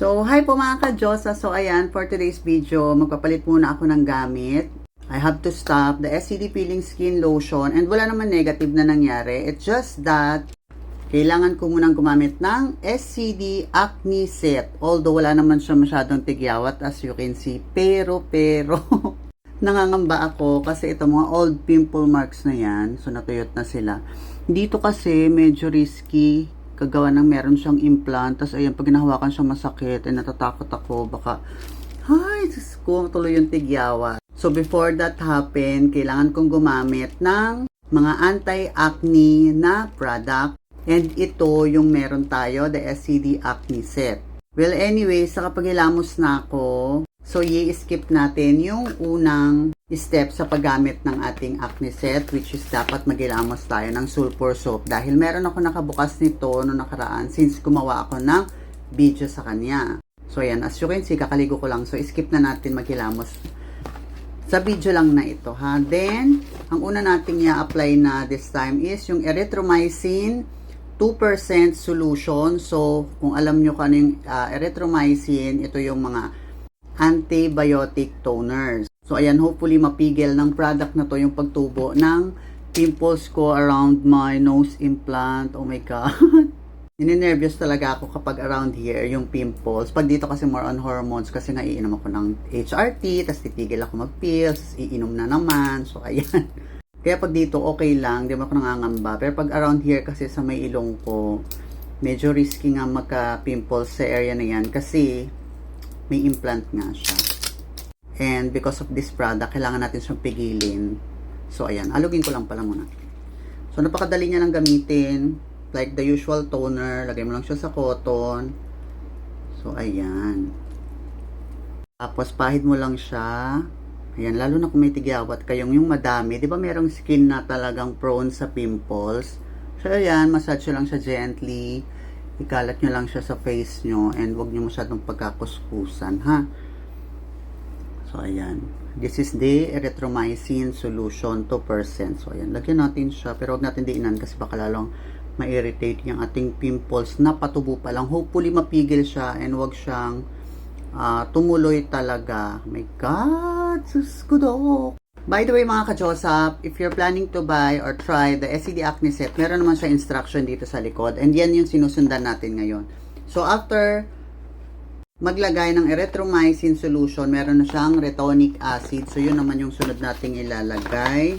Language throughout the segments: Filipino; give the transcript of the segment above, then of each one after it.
So, hi po mga ka-Diyosa. So, ayan, for today's video, magpapalit muna ako ng gamit. I have to stop the SCD Peeling Skin Lotion and wala naman negative na nangyari. It's just that kailangan ko munang gumamit ng SCD Acne Set. Although wala naman siya masyadong tigyawat as you can see. Pero, nangangamba ako kasi ito mga old pimple marks na yan. So, natuyot na sila. Dito kasi medyo risky. Kagawa ng meron siyang implant. Tapos, ayan, pag ginahawakan siya masakit. And natatakot ako. Baka, ay, Diyos ko, tuloy yung tigyawat. So, before that happen, kailangan kong gumamit ng mga anti-acne na product. And ito yung meron tayo, the SCD Acne Set. Well, anyway, sa kapag hilamos na ako, so i-skip natin yung unang step sa paggamit ng ating acne set, which is dapat maghilamos tayo ng sulfur soap. Dahil meron ako nakabukas nito noong nakaraan since gumawa ako ng video sa kanya. So, ayan, as you can see, kakaligo ko lang. So, skip na natin maghilamos. Sa video lang na ito, ha. Then, ang una nating i-apply na this time is yung erythromycin 2% solution. So, kung alam nyo kung ano yung erythromycin, ito yung mga antibiotic toners. So, ayan, hopefully mapigil ng product na to yung pagtubo ng pimples ko around my nose implant. Oh my God. Nininervyos talaga ako kapag around here yung pimples. Pag dito kasi more on hormones kasi nga iinom ako ng HRT, tapos titigil ako mag-pills, iinom na naman. So, ayan. Kaya pag dito, okay lang. Di ba ako nangangamba. Pero pag around here kasi sa may ilong ko, medyo risky nga magka-pimples sa area na yan kasi may implant nga siya. And because of this product, kailangan natin siyang pigilin. So, ayan. Alugin ko lang pala muna. So, napakadali niya lang gamitin. Like the usual toner. Lagay mo lang siya sa cotton. So, ayan. Tapos, pahid mo lang siya. Ayan, lalo na kung may tigyawat kayong yung madami. Di ba merong skin na talagang prone sa pimples? So, ayan, massage lang siya gently. Ikalat nyo lang siya sa face nyo. And wag nyo masyadong pagkakuskusan, ha? So, ayan. This is the erythromycin solution 2%. So, ayan, lagyan natin siya. Pero wag natin diinan kasi baka lalong ma-irritate yung ating pimples na patubo pa lang. Hopefully, mapigil siya and wag siyang tumuloy talaga. My God, sus ko do. By the way mga ka-Josap, if you're planning to buy or try the SCD Acne Set, meron naman siya instruction dito sa likod. And yan yung sinusundan natin ngayon. So after maglagay ng erythromycin solution, meron na siyang retonic acid. So yun naman yung sunod nating ilalagay.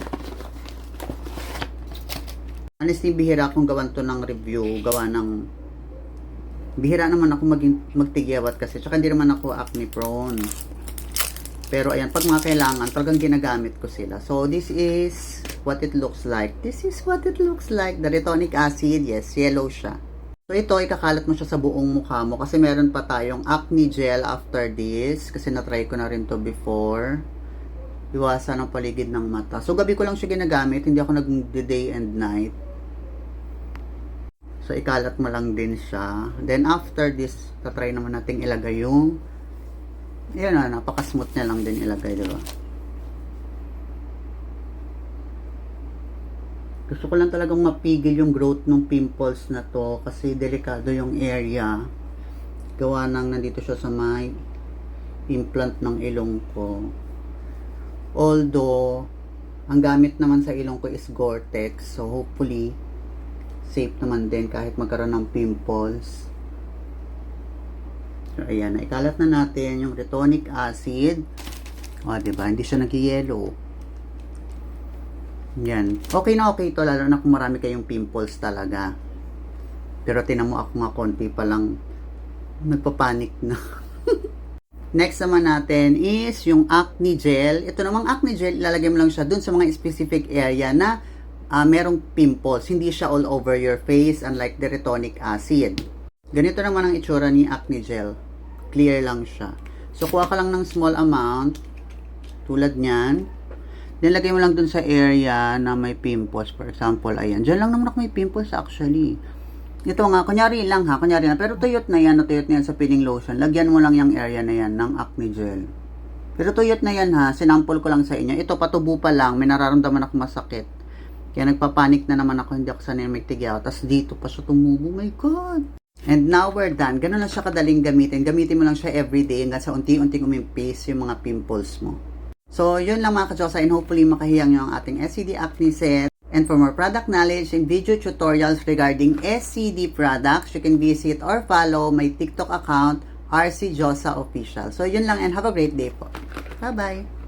Honestly, bihira akong gawan to ng review. Bihira naman ako magtigyawat kasi. Tsaka hindi naman ako acne prone. Pero ayan, pag mga kailangan, talagang ginagamit ko sila. So, this is what it looks like. This is what it looks like. The retonic acid, yes, yellow siya. So, ito, ikakalat mo siya sa buong mukha mo. Kasi meron pa tayong acne gel after this. Kasi na-try ko na rin to before. Iwasan ang paligid ng mata. So, gabi ko lang siya ginagamit. Hindi ako nag-day and night. So, ikalat mo lang din siya. Then, after this, tatry naman natin ilagay yung yun na, napaka-smooth niya lang din ilagay, diba? Gusto ko lang talagang mapigil yung growth ng pimples na to kasi delikado yung area. Gawa nang nandito siya sa may implant ng ilong ko. Although, ang gamit naman sa ilong ko is Gore-Tex. So, hopefully, safe naman din kahit magkaroon ng pimples. So, ayan. Ikalat na natin yung retonic acid. O, diba? Hindi siya nag-yellow. Yan. Okay na okay ito. Lalo na kung marami kayong pimples talaga. Pero tinan mo ako nga konti pa lang. Nagpapanik na. Next naman natin is yung acne gel. Ito namang acne gel, ilalagay mo lang siya dun sa mga specific area na merong pimples. Hindi siya all over your face unlike the retonic acid. Ganito naman ang itsura ni acne gel. Clear lang siya. So, kuha ka lang ng small amount. Tulad niyan. Then, lagay mo lang dun sa area na may pimples. For example, ayan. Diyan lang naman ako may pimples actually. Ito nga, kunyari lang ha. Kunyari na. Pero tuyot na yan sa peeling lotion. Lagyan mo lang yung area na yan ng acne gel. Pero tuyot na yan ha. Sinample ko lang sa inyo. Ito, patubo pa lang. May nararamdaman ako masakit. Kaya nagpapanik na naman ako. Hindi ako sanay may tigyaw. Tapos dito pa siya tumubo. My God! And now we're done. Ganun lang siya kadaling gamitin. Gamitin mo lang siya everyday hanggang sa unti-unting umimpis yung mga pimples mo. So, yun lang mga ka-Diyosa, and hopefully makahiyang nyo ang ating SCD Acne Set. And for more product knowledge and video tutorials regarding SCD products, you can visit or follow my TikTok account, RC Josa Official. So, yun lang, and have a great day po. Bye-bye!